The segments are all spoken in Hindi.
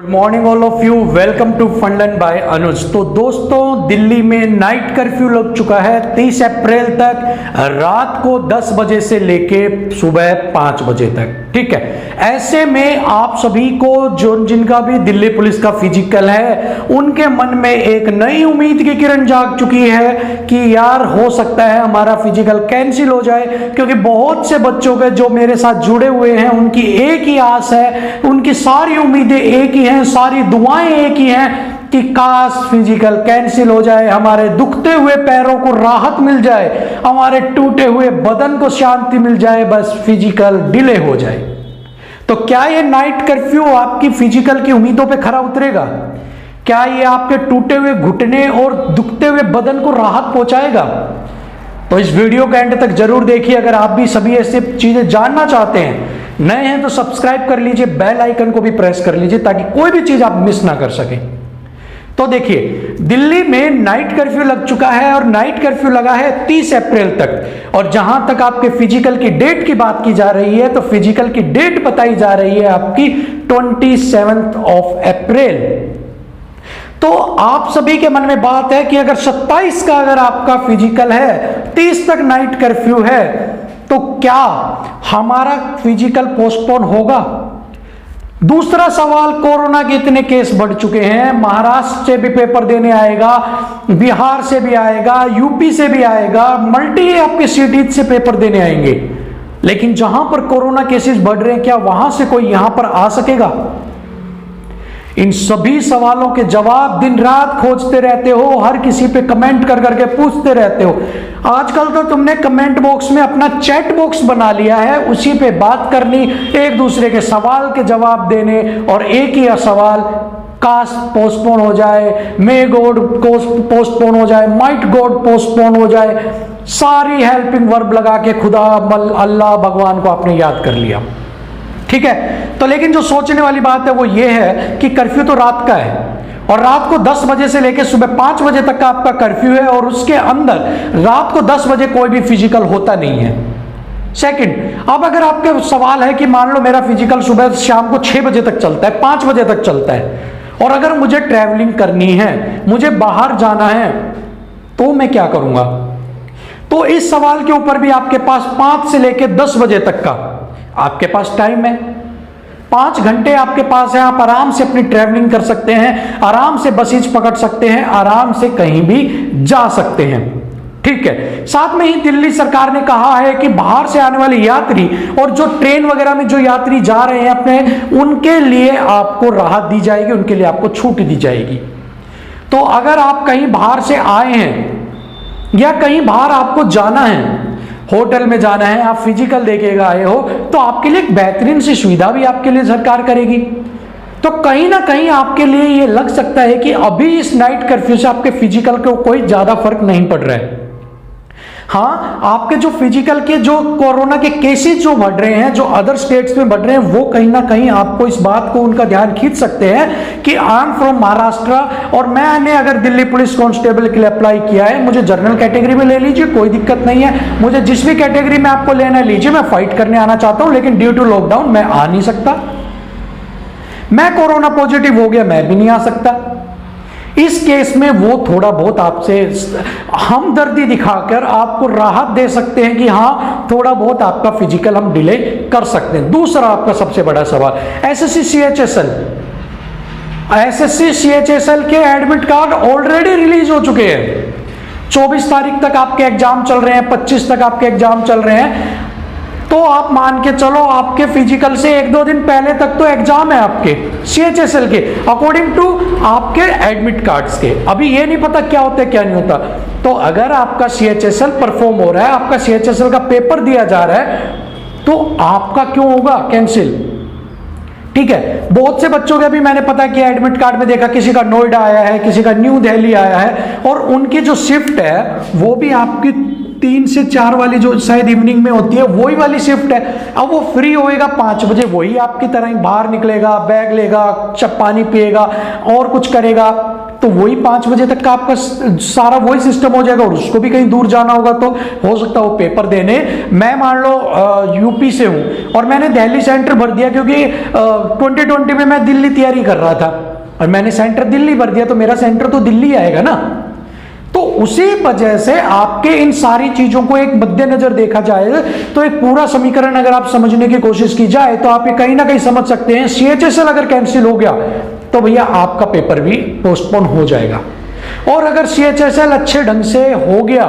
Morning all of you, welcome to fun learn by Anuj. तो दोस्तों, दिल्ली में नाइट कर्फ्यू लग चुका है 30 अप्रैल तक, रात को 10 बजे से लेके सुबह 5 बजे तक। ठीक है, ऐसे में आप सभी को जो जिनका भी दिल्ली पुलिस का फिजिकल है, उनके मन में एक नई उम्मीद की किरण जाग चुकी है कि यार हो सकता है हमारा फिजिकल कैंसिल हो जाए, क्योंकि बहुत से बच्चों के जो मेरे साथ जुड़े हुए हैं उनकी एक ही आस है, उनकी सारी उम्मीदें एक ही हैं, सारी दुआएं एक ही हैं कि काश फिजिकल कैंसिल हो जाए, हमारे दुखते हुए पैरों को राहत मिल जाए, हमारे टूटे हुए बदन को शांति मिल जाए, बस फिजिकल डिले हो जाए। तो क्या ये नाइट कर्फ्यू आपकी फिजिकल की उम्मीदों पे खरा उतरेगा? क्या ये आपके टूटे हुए घुटने और दुखते हुए बदन को राहत पहुंचाएगा? तो इस वीडियो के एंड तक जरूर देखिए। अगर आप भी सभी ऐसे चीजें जानना चाहते हैं, नए हैं तो सब्सक्राइब कर लीजिए, बेल आइकन को भी प्रेस कर लीजिए ताकि कोई भी चीज आप मिस ना कर सकें। तो देखिए, दिल्ली में नाइट कर्फ्यू लग चुका है और नाइट कर्फ्यू लगा है 30 अप्रैल तक। और जहां तक आपके फिजिकल की डेट की बात की जा रही है, तो फिजिकल की डेट बताई जा रही है आपकी 27 अप्रैल। तो आप सभी के मन में बात है कि अगर 27 का अगर आपका फिजिकल है, 30 तक नाइट कर्फ्यू है, तो क्या हमारा फिजिकल पोस्टपोन होगा? दूसरा सवाल, कोरोना के इतने केस बढ़ चुके हैं, महाराष्ट्र से भी पेपर देने आएगा, बिहार से भी आएगा, यूपी से भी आएगा, मल्टी आपके सिटीज से पेपर देने आएंगे, लेकिन जहां पर कोरोना केसेस बढ़ रहे हैं, क्या वहां से कोई यहां पर आ सकेगा? इन सभी सवालों के जवाब दिन रात खोजते रहते हो, हर किसी पे कमेंट कर करके पूछते रहते हो। आजकल तो तुमने कमेंट बॉक्स में अपना चैट बॉक्स बना लिया है, उसी पे बात करनी, एक दूसरे के सवाल के जवाब देने, और एक ही सवाल, काश पोस्टपोन हो जाए, मे गॉड पोस्टपोन हो जाए, माइट गॉड पोस्टपोन हो जाए। सारी हेल्पिंग वर्ब लगा के खुदा अल्लाह भगवान को आपने याद कर लिया। ठीक है, तो लेकिन जो सोचने वाली बात है वो ये है कि कर्फ्यू तो रात का है, और रात को 10 बजे से लेकर सुबह 5 बजे तक का आपका कर्फ्यू है, और उसके अंदर रात को 10 बजे कोई भी फिजिकल होता नहीं है। सेकंड, अब अगर आपके सवाल है कि मान लो मेरा फिजिकल सुबह शाम को 6 बजे तक चलता है, 5 बजे तक चलता है, और अगर मुझे ट्रैवलिंग करनी है, मुझे बाहर जाना है, तो मैं क्या करूंगा? तो इस सवाल के ऊपर भी आपके पास 5 से लेकर 10 बजे तक का आपके पास टाइम है। 5 घंटे आपके पास है, आप आराम से अपनी ट्रैवलिंग कर सकते हैं, आराम से बसेज पकड़ सकते हैं, आराम से कहीं भी जा सकते हैं। ठीक है, साथ में ही दिल्ली सरकार ने कहा है कि बाहर से आने वाले यात्री और जो ट्रेन वगैरह में जो यात्री जा रहे हैं अपने, उनके लिए आपको राहत दी जाएगी, उनके लिए आपको छूट दी जाएगी। तो अगर आप कहीं बाहर से आए हैं या कहीं बाहर आपको जाना है, होटल में जाना है, आप फिजिकल देके आए हो, तो आपके लिए एक बेहतरीन सी सुविधा भी आपके लिए सरकार करेगी। तो कहीं ना कहीं आपके लिए ये लग सकता है कि अभी इस नाइट कर्फ्यू से आपके फिजिकल को कोई ज्यादा फर्क नहीं पड़ रहा है। हाँ, आपके जो फिजिकल के जो कोरोना के केसेस जो बढ़ रहे हैं, जो अदर स्टेट्स में बढ़ रहे हैं, वो कहीं ना कहीं आपको इस बात को उनका ध्यान खींच सकते हैं कि आई एम फ्रॉम महाराष्ट्र, और मैंने अगर दिल्ली पुलिस कांस्टेबल के लिए अप्लाई किया है, मुझे जनरल कैटेगरी में ले लीजिए, कोई दिक्कत नहीं है, मुझे जिस भी कैटेगरी में आपको लेना लीजिए, मैं फाइट करने आना चाहता हूं, लेकिन ड्यू टू लॉकडाउन मैं आ नहीं सकता, मैं कोरोना पॉजिटिव हो गया, मैं भी नहीं आ सकता। इस केस में वो थोड़ा बहुत आपसे हमदर्दी दिखाकर आपको राहत दे सकते हैं कि हाँ, थोड़ा बहुत आपका फिजिकल हम डिले कर सकते हैं। दूसरा आपका सबसे बड़ा सवाल, एसएससी सीएचएसएल के एडमिट कार्ड ऑलरेडी रिलीज हो चुके हैं। 24 तारीख तक आपके एग्जाम चल रहे हैं, 25 तक आपके एग्जाम चल रहे हैं, तो आप मान के चलो आपके फिजिकल से 1-2 दिन पहले तक तो एग्जाम है आपके सीएचएसएल के, अकॉर्डिंग टू आपके एडमिट कार्ड्स के। अभी ये नहीं पता क्या होता है क्या नहीं होता। तो अगर आपका सीएचएसएल परफॉर्म हो रहा है, आपका सीएचएसएल का पेपर दिया जा रहा है, तो आपका क्यों होगा कैंसिल? ठीक है, बहुत से बच्चों के अभी मैंने पता किया, एडमिट कार्ड में देखा, किसी का नोएडा आया है, किसी का न्यू दिल्ली आया है, और उनकी जो शिफ्ट है वो भी आपकी 3 से 4 वाली जो शायद इवनिंग में होती है, वही वाली शिफ्ट है। अब वो फ्री होएगा 5 बजे, वही आपकी तरह ही बाहर निकलेगा, बैग लेगा, पानी पिएगा और कुछ करेगा, तो वही 5 बजे तक का आपका सारा वही सिस्टम हो जाएगा, और उसको भी कहीं दूर जाना होगा तो हो सकता है वो पेपर देने, मैं मान लो यूपी से हूं और मैंने दिल्ली सेंटर भर दिया क्योंकि 2020 में मैं दिल्ली तैयारी कर रहा था और मैंने सेंटर दिल्ली भर दिया, तो मेरा सेंटर तो दिल्ली आएगा ना। तो उसी वजह से आपके इन सारी चीजों को एक मद्देनजर देखा जाए तो एक पूरा समीकरण अगर आप समझने की कोशिश की जाए तो आप ये कहीं ना कहीं समझ सकते हैं, CHSL अगर कैंसिल हो गया तो भैया आपका पेपर भी पोस्टपोन हो जाएगा। और अगर CHSL अच्छे ढंग से हो गया,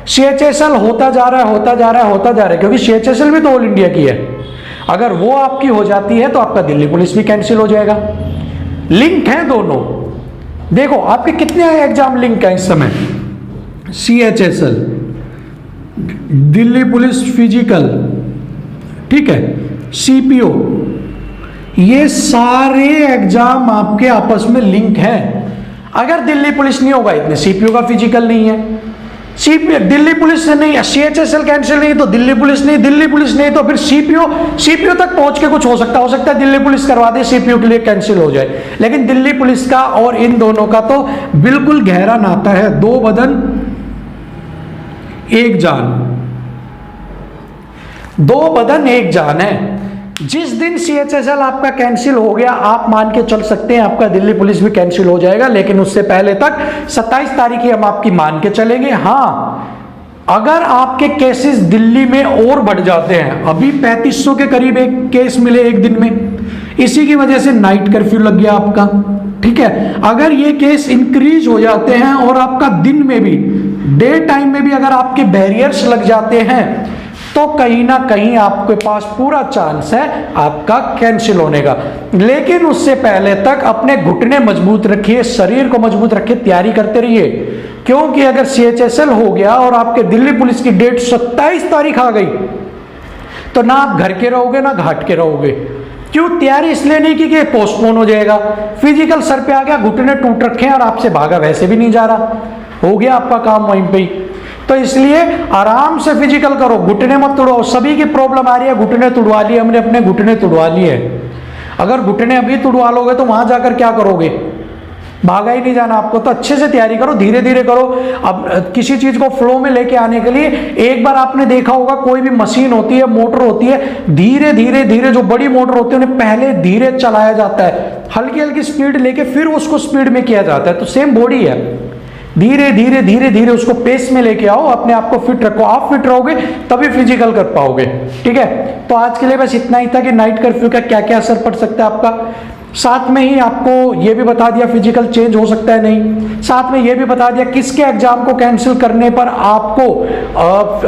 CHSL होता जा रहा है क्योंकि CHSL भी तो ऑल इंडिया की है, अगर वो आपकी हो जाती है तो आपका दिल्ली पुलिस भी कैंसिल हो जाएगा। लिंक है दोनों। देखो आपके कितने एग्जाम लिंक है इस समय, CHSL, दिल्ली पुलिस फिजिकल, ठीक है, CPO, ये सारे एग्जाम आपके आपस में लिंक हैं। अगर दिल्ली पुलिस नहीं होगा इतने CPO का फिजिकल नहीं है, दिल्ली पुलिस से नहीं, CHSL कैंसिल नहीं तो दिल्ली पुलिस नहीं तो फिर CPO तक पहुंच के कुछ हो सकता है दिल्ली पुलिस करवा दे, CPO के लिए कैंसिल हो जाए। लेकिन दिल्ली पुलिस का और इन दोनों का तो बिल्कुल गहरा नाता है, 2 बदन 1 जान, 2 बदन 1 जान है। जिस दिन CHSL आपका कैंसिल हो गया, आप मान के चल सकते हैं आपका दिल्ली पुलिस भी कैंसिल हो जाएगा, लेकिन उससे पहले तक 27 तारीख ही हम आपकी मान के चलेंगे। हाँ, अगर आपके केसेस दिल्ली में और बढ़ जाते हैं, अभी 3500 के करीब एक केस मिले एक दिन में, इसी की वजह से नाइट कर्फ्यू लग गया आपका, ठीक है। अगर ये केस इंक्रीज हो जाते हैं और आपका दिन में भी, डे टाइम में भी अगर आपके बैरियर्स लग जाते हैं तो कहीं ना कहीं आपके पास पूरा चांस है आपका कैंसिल होने का। लेकिन उससे पहले तक अपने घुटने मजबूत रखिए, शरीर को मजबूत रखिए, तैयारी करते रहिए, क्योंकि अगर CHSL हो गया और आपके दिल्ली पुलिस की डेट 27 तारीख आ गई तो ना आप घर के रहोगे ना घाट के रहोगे। क्यों? तैयारी इसलिए नहीं की कि पोस्टपोन हो जाएगा, फिजिकल सर पे आ गया, घुटने टूट रखे हैं और आपसे भागा वैसे भी नहीं जा रहा, हो गया आपका काम वहीं पे ही। तो इसलिए आराम से फिजिकल करो, घुटने मत तोड़ो। सभी की प्रॉब्लम आ रही है, घुटने तुड़वा लिए, हमने अपने घुटने तुड़वा लिए। अगर घुटने अभी तुड़वा लोगे तो वहां जाकर क्या करोगे? भागा ही नहीं जाना आपको। तो अच्छे से तैयारी करो, धीरे धीरे करो। अब किसी चीज को फ्लो में लेके आने के लिए एक बार आपने देखा होगा, कोई भी मशीन होती है, मोटर होती है, धीरे धीरे धीरे, जो बड़ी मोटर होती है उन्हें पहले धीरे चलाया जाता है, हल्की हल्की स्पीड लेके फिर उसको स्पीड में किया जाता है। तो सेम बॉडी है, धीरे धीरे धीरे धीरे उसको पेस में लेके आओ, अपने आप को फिट रखो। आप फिट रहोगे तभी फिजिकल कर पाओगे, ठीक है। तो आज के लिए बस इतना ही था कि नाइट कर्फ्यू का क्या क्या असर पड़ सकता है आपका। साथ में ही आपको ये भी बता दिया फिजिकल चेंज हो सकता है नहीं, साथ में ये भी बता दिया किसके एग्जाम को कैंसिल करने पर आपको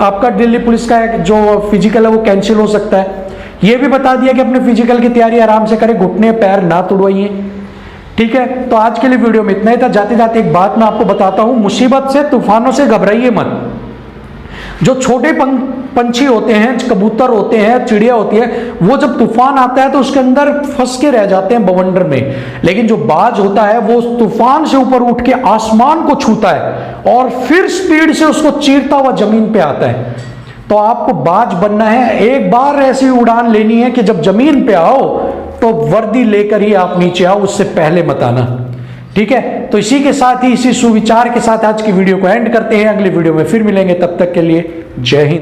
आपका दिल्ली पुलिस का जो फिजिकल है वो कैंसिल हो सकता है। ये भी बता दिया कि अपने फिजिकल की तैयारी आराम से करें, घुटने पैर ना तुड़वाइए, ठीक है। तो आज के लिए वीडियो में इतना ही था। जाते जाते एक बात मैं आपको बताता हूं, मुसीबत से तूफानों से घबराइए मत। जो छोटे पंछी होते हैं, कबूतर होते हैं, चिड़िया होती है, वो जब तूफान आता है तो उसके अंदर फंस के रह जाते हैं बवंडर में। लेकिन जो बाज होता है वो तूफान से ऊपर उठ के आसमान को छूता है और फिर स्पीड से उसको चीरता हुआ जमीन पे आता है। तो आपको बाज बनना है, एक बार ऐसी उड़ान लेनी है कि जब जमीन पे आओ तो वर्दी लेकर ही आप नीचे आओ, उससे पहले मत आना, ठीक है। तो इसी के साथ ही, इसी सुविचार के साथ आज की वीडियो को एंड करते हैं। अगली वीडियो में फिर मिलेंगे, तब तक के लिए जय हिंद।